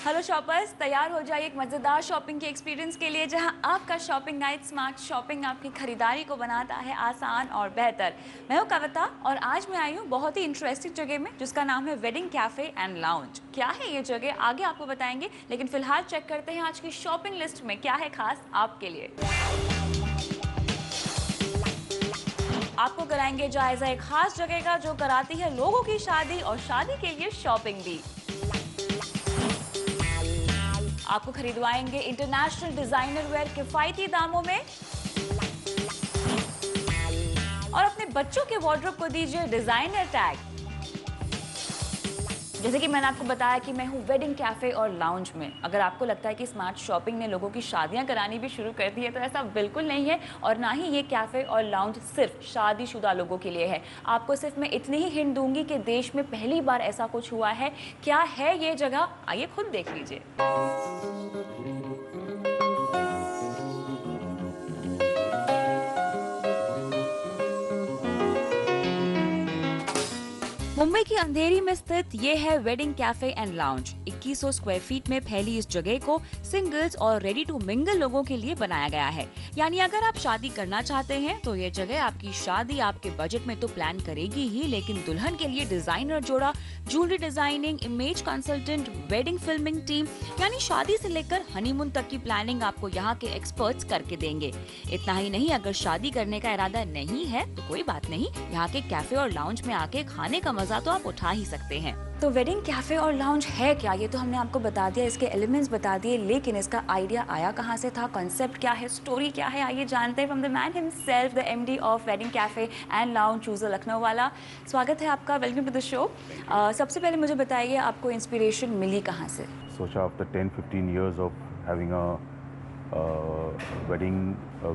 Hello shoppers, तैयार हो जाइए एक मज़ेदार शॉपिंग के एक्सपीरियंस के लिए जहां आपका शॉपिंग गाइड स्मार्ट शॉपिंग आपकी खरीदारी को बनाता है आसान और बेहतर। मैं हूं कविता और आज मैं आई हूं बहुत ही इंटरेस्टिंग जगह में जिसका नाम है वेडिंग कैफ़े एंड लाउंज। क्या है ये जगह आगे आपको बताएंगे, लेकिन फिलहाल चेक करते हैं आज की शॉपिंग लिस्ट में क्या है खास आपके लिए। आपको कराएंगे जायजा एक खास जगह का जो कराती है लोगों की शादी और शादी के लिए शॉपिंग भी। आपको खरीदवाएंगे इंटरनेशनल डिजाइनर वेयर किफायती दामों में और अपने बच्चों के वार्डरोब को दीजिए डिजाइनर टैग। जैसे कि मैंने आपको बताया कि मैं हूँ वेडिंग कैफे और लाउंज में। अगर आपको लगता है कि स्मार्ट शॉपिंग ने लोगों की शादियां करानी भी शुरू कर दी है तो ऐसा बिल्कुल नहीं है, और ना ही ये कैफे और लाउंज सिर्फ शादीशुदा लोगों के लिए है। आपको सिर्फ मैं इतनी ही हिंट दूंगी कि देश में पहली बार ऐसा कुछ हुआ है। क्या है ये जगह, आइए खुद देख लीजिए। मुंबई की अंधेरी में स्थित ये है wedding cafe and lounge. 2100 square feet में फैली इस जगह को सिंगल्स और रेडी टू मिंगल लोगों के लिए बनाया गया है। यानी अगर आप शादी करना चाहते हैं तो ये जगह आपकी शादी आपके बजट में तो प्लान करेगी ही, लेकिन दुल्हन के लिए डिजाइनर जोड़ा, jewellery designing, image consultant, wedding filming team, यानी शादी से लेकर हनीमून तक की प्लानिंग आपको यहाँ के एक्सपर्ट्स करके देंगे। इतना ही नहीं, अगर शादी करने का इरादा नहीं है तो कोई बात नहीं, यहाँ के कैफे और लाउंज में आके खाने का मजा तो आप उठा ही सकते हैं। तो वेडिंग कैफे और लाउंज है क्या, ये तो हमने आपको बता दिया, इसके एलिमेंट्स बता दिए, लेकिन इसका आइडिया आया कहाँ से था, कॉन्सेप्ट क्या है, स्टोरी क्या है, आइए जानते हैं from the man himself, the MD of wedding cafe and lounge chooser Lucknow वाला। स्वागत है आपका, वेलकम टू द शो। सबसे पहले मुझे बताइए आपको इंस्पिरेशन मिली कहाँ से? सोचा after 10-15 years of having a wedding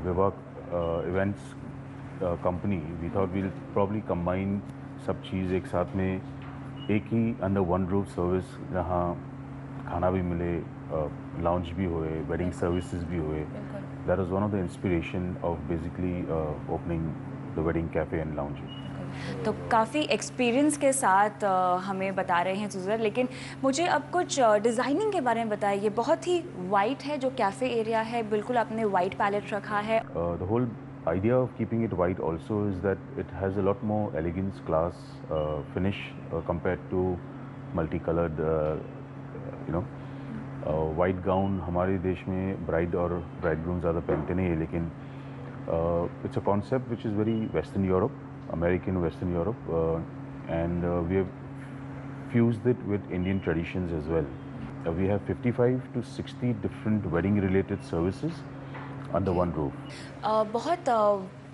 विवाह events company, we thought we'll probably combine सब चीज़ एक साथ में एक ही अंडर वन रूफ सर्विस, जहाँ खाना भी मिले, लाउंज भी हुए, वेडिंग सर्विसेज भी हुए। That was one of the inspiration of basically opening the wedding cafe and lounge. तो काफ़ी एक्सपीरियंस के साथ हमें बता रहे हैं चूज़र, लेकिन मुझे अब कुछ डिज़ाइनिंग के बारे में बताइए। बहुत ही वाइट है जो कैफ़े एरिया है, बिल्कुल आपने वाइट पैलेट रखा है। The whole idea of keeping it white also is that it has a lot more elegance, class, finish compared to multicolored, white gown हमारे देश में bride और bridegroom ज़्यादा पहनते नहीं है, लेकिन it's a concept which is very Western Europe, American Western Europe, and we have fused it with Indian traditions as well. We have 55 to 60 different wedding related services under one roof. बहुत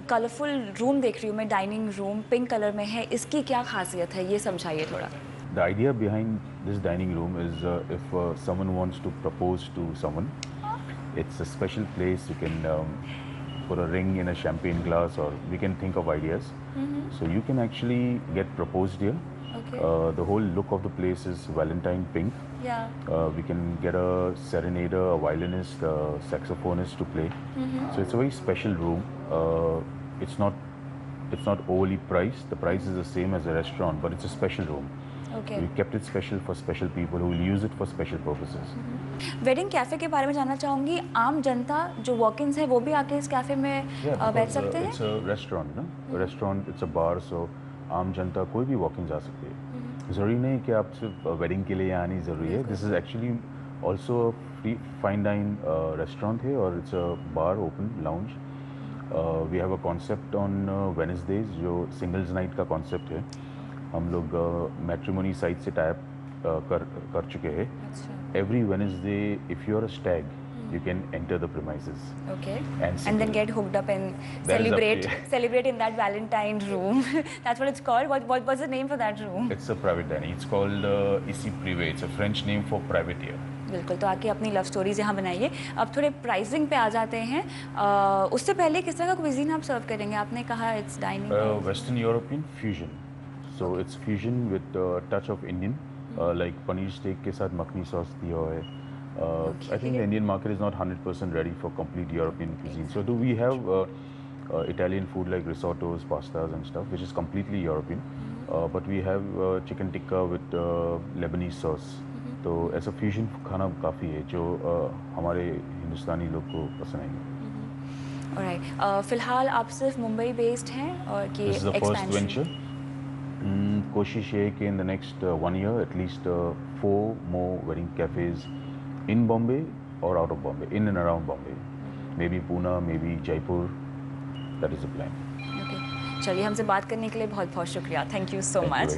colourful room देख रही हूँ मैं, dining room pink colour में है, इसकी क्या खासियत है ये समझाइए थोड़ा। The idea behind this dining room is if someone wants to propose to someone, it's a special place. You can put a ring in a champagne glass, or we can think of ideas. So you can actually get proposed here. Okay. The whole look of the place is Valentine pink. Yeah. We can get a serenader, a violinist, a saxophonist to play. So it's a very special room. It's not overly priced. The price is the same as a restaurant, but it's a special room. Okay. We kept it special for special people who will use it for special purposes. Wedding cafe के बारे में जानना चाहूँगी। आम जनता जो वॉक-इन्स है वो भी आके इस कैफे में बैठ सकते हैं? It's a restaurant, ना? Restaurant, it's a bar, so आम जनता कोई भी वॉक इन जा सकती है। ज़रूरी नहीं कि आप सिर्फ वेडिंग के लिए आनी ज़रूरी है। This is actually also free fine dine restaurant है, और it's a bar open lounge. We have a concept on Wednesdays जो सिंगल्स नाइट का कॉन्सेप्ट है। हम लोग मैट्रिमोनी साइट से टाइप कर चुके हैं। Every Wednesday if you are a stag, you can enter the premises. Okay. And then get hooked up and That is up to you. celebrate in that Valentine room. That's what it's called. What was the name for that room? It's a private dining. It's called ici privé. It's a French name for private here. बिल्कुल, तो आके अपनी love stories यहाँ बनाइए। अब थोड़े pricing पे आ जाते हैं। उससे पहले किस तरह का क्विजीन आप सर्व करेंगे? आपने कहा it's dining Western European fusion. So it's fusion with touch of Indian, like paneer steak के साथ मखनी sauce दिया हुआ है। I think the Indian market is not 100% ready for complete European cuisine. So we have Italian food like risottos, pastas and stuff, which is completely European. But we have chicken tikka with Lebanese sauce. तो ऐसा fusion खाना काफ़ी है जो हमारे हिंदुस्तानी लोग को पसंद आएंगे। ऑलराइट, फिलहाल आप सिर्फ मुंबई बेस्ड हैं और कि this is the first expansion? Venture. कोशिश है कि in the next 1 year at least 4 more wedding cafes in Bombay और out of Bombay, in and around Bombay, maybe Poona, maybe Jaipur, that is the plan. चलिए, हमसे बात करने के लिए बहुत बहुत शुक्रिया, थैंक यू सो मच।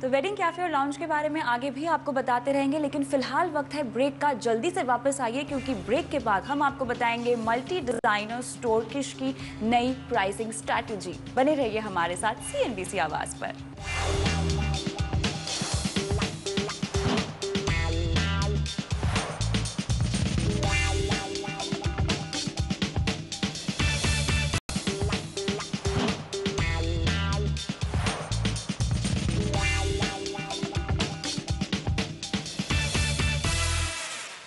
तो वेडिंग कैफ़े और लाउंज के बारे में आगे भी आपको बताते रहेंगे, लेकिन फिलहाल वक्त है ब्रेक का। जल्दी से वापस आइए क्योंकि ब्रेक के बाद हम आपको बताएंगे मल्टी डिज़ाइनर स्टोर किश की नई प्राइसिंग स्ट्रैटेजी। बने रहिए हमारे साथ CNBC आवाज़ पर।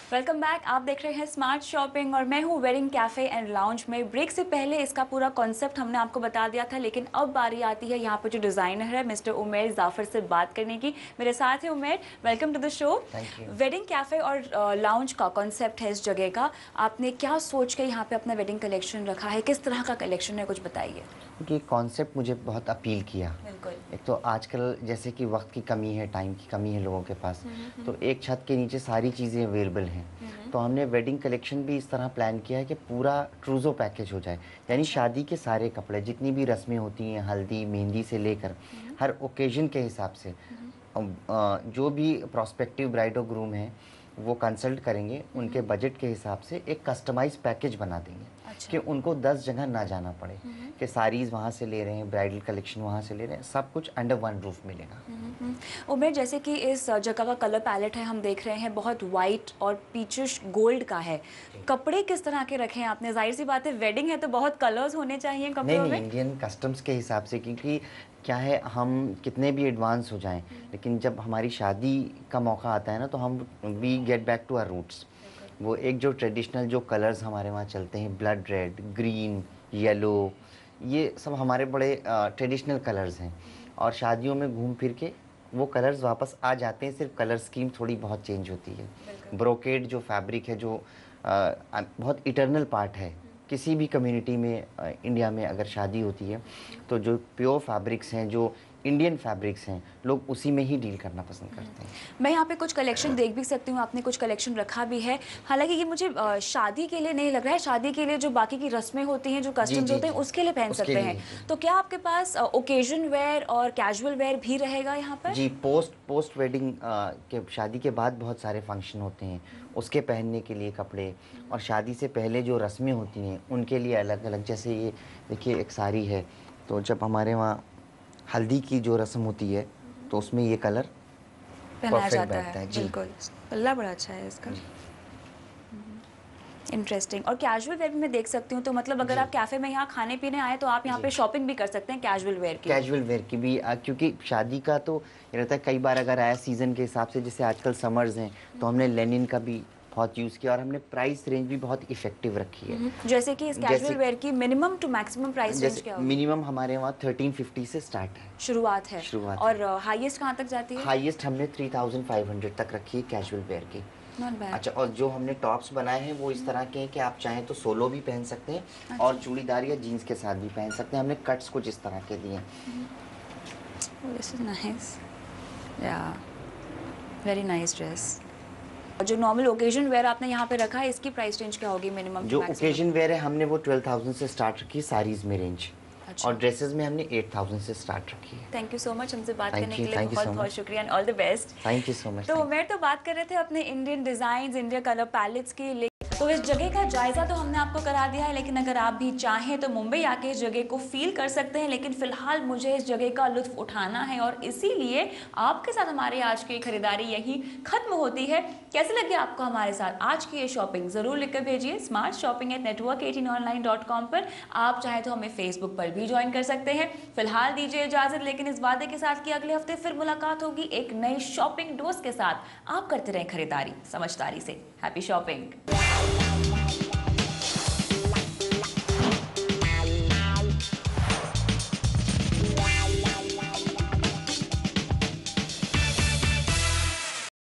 वेलकम बैक, आप देख रहे हैं स्मार्ट शॉपिंग और मैं हूं वेडिंग कैफ़े एंड लाउंज में। ब्रेक से पहले इसका पूरा कॉन्सेप्ट हमने आपको बता दिया था, लेकिन अब बारी आती है यहाँ पर जो डिज़ाइनर है मिस्टर उमेर जाफर से बात करने की। मेरे साथ है Umer, welcome to the show. Wedding cafe और लाउंज का कॉन्सेप्ट है इस जगह का, आपने क्या सोच के यहाँ पे अपना वेडिंग कलेक्शन रखा है, किस तरह का कलेक्शन है, कुछ बताइए। ये कॉन्सेप्ट मुझे बहुत अपील किया। बिल्कुल। एक तो आजकल जैसे कि वक्त की कमी है, टाइम की कमी है लोगों के पास, तो एक छत के नीचे सारी चीज़ें अवेलेबल हैं। तो हमने वेडिंग कलेक्शन भी इस तरह प्लान किया है कि पूरा ट्रूज़ो पैकेज हो जाए, यानी शादी के सारे कपड़े, जितनी भी रस्में होती हैं, हल्दी मेहंदी से लेकर हर ओकेजन के हिसाब से जो भी प्रोस्पेक्टिव ब्राइड और ग्रूम हैं वो कंसल्ट करेंगे, उनके बजट के हिसाब से एक कस्टमाइज पैकेज बना देंगे। अच्छा। कि उनको 10 जगह ना जाना पड़े कि साड़ीज़ वहाँ से ले रहे हैं, ब्राइडल कलेक्शन वहाँ से ले रहे हैं, सब कुछ अंडर वन रूफ मिलेगा। उमेर, जैसे कि इस जगह का कलर पैलेट है, हम देख रहे हैं बहुत वाइट और पीचिश गोल्ड का है। कपड़े किस तरह के रखे हैं आपने? जाहिर सी बात है वेडिंग है तो बहुत कलर्स होने चाहिए कपड़ों में। नहीं, इंडियन कस्टम्स के हिसाब से, क्योंकि क्या है, हम कितने भी एडवांस हो जाएं, लेकिन जब हमारी शादी का मौका आता है ना, तो हम we get back to our roots. वो एक जो ट्रेडिशनल जो कलर्स हमारे वहाँ चलते हैं, ब्लड रेड, ग्रीन, येलो, ये सब हमारे बड़े ट्रेडिशनल कलर्स हैं, और शादियों में घूम फिर के वो कलर्स वापस आ जाते हैं, सिर्फ कलर स्कीम थोड़ी बहुत चेंज होती है। ब्रोकेड जो फैब्रिक है, जो बहुत इटर्नल पार्ट है किसी भी कम्युनिटी में, इंडिया में अगर शादी होती है तो जो प्योर फैब्रिक्स हैं, जो इंडियन फैब्रिक्स हैं, लोग उसी में ही डील करना पसंद करते हैं। मैं यहाँ पे कुछ कलेक्शन देख भी सकती हूँ, आपने कुछ कलेक्शन रखा भी है। हालांकि ये मुझे शादी के लिए नहीं लग रहा है, शादी के लिए जो बाकी की रस्में होती हैं, जो कस्टम्स होते हैं, उसके लिए पहन सकते हैं। तो क्या आपके पास ओकेजन वेयर और कैजुअल वेयर भी रहेगा यहाँ पर? जी, पोस्ट वेडिंग के शादी के बाद बहुत सारे फंक्शन होते हैं, उसके पहनने के लिए कपड़े, और शादी से पहले जो रस्में होती हैं उनके लिए अलग अलग। जैसे ये देखिए एक साड़ी है, तो जब हमारे वहाँ हल्दी की जो रस्म होती है तो उसमें ये कलर पहनाया जाता है। बिल्कुल, पल्ला बड़ा अच्छा है इसका, इंटरेस्टिंग। और कैजुअल वेयर भी मैं देख सकती हूँ, तो मतलब अगर आप कैफ़े में यहाँ खाने पीने आए तो आप यहाँ पे शॉपिंग भी कर सकते हैं कैजुअल वेयर की। कैजुअल वेयर की भी, क्योंकि शादी का तो ये रहता है, कई बार अगर आया सीज़न के हिसाब से, जैसे आजकल समर्स हैं, तो हमने लेनिन का भी बहुत यूज़ किया, और हमने प्राइस रेंज भी बहुत इफेक्टिव रखी है। जैसे कि इस कैजुअल वेयर की minimum to maximum price range क्या होगी? मिनिमम हमारे वहाँ 1350 से स्टार्ट है, शुरुआत है। और हाईएस्ट कहाँ तक जाती है? हाईएस्ट हमने 3500 तक रखी है कैजुअल वेयर की। Not bad. अच्छा, और जो हमने टॉप्स बनाए हैं वो इस तरह के हैं कि आप चाहें तो सोलो भी पहन सकते हैं, अच्छा, और चूड़ीदार या जीन्स के साथ भी पहन सकते हैं। हमने कट्स कुछ इस तरह के दिए हैं। This is nice. Yeah, very nice dress. जो नॉर्मल ओकेजन वेयर आपने यहाँ पे रखा है, इसकी प्राइस रेंज क्या होगी मिनिमम? जो ओकेजन वेयर है हमने वो 12,000 से स्टार्ट रखी है साड़ीज में रेंज। अच्छा। और ड्रेसेस में हमने 8,000 से स्टार्ट रखी है। थैंक यू सो मच, हमसे बात करने के लिए बहुत बहुत शुक्रिया and all the best. Thank you so much. तो उमेर तो बात कर रहे थे अपने Indian designs, Indian colour pallets की, तो इस जगह का जायजा तो हमने आपको करा दिया है, लेकिन अगर आप भी चाहें तो मुंबई आके इस जगह को फील कर सकते हैं। लेकिन फिलहाल मुझे इस जगह का लुत्फ उठाना है और इसीलिए आपके साथ हमारी आज की खरीदारी यही खत्म होती है। कैसे लगे आपको हमारे साथ आज की ये शॉपिंग? जरूर लिखकर भेजिए smartshopping@network18online.com पर। आप चाहें तो हमें फेसबुक पर भी ज्वाइन कर सकते हैं। फिलहाल दीजिए इजाजत, लेकिन इस वादे के साथ कि अगले हफ्ते फिर मुलाकात होगी एक नई शॉपिंग डोज के साथ। आप करते रहें खरीदारी समझदारी से। Happy shopping.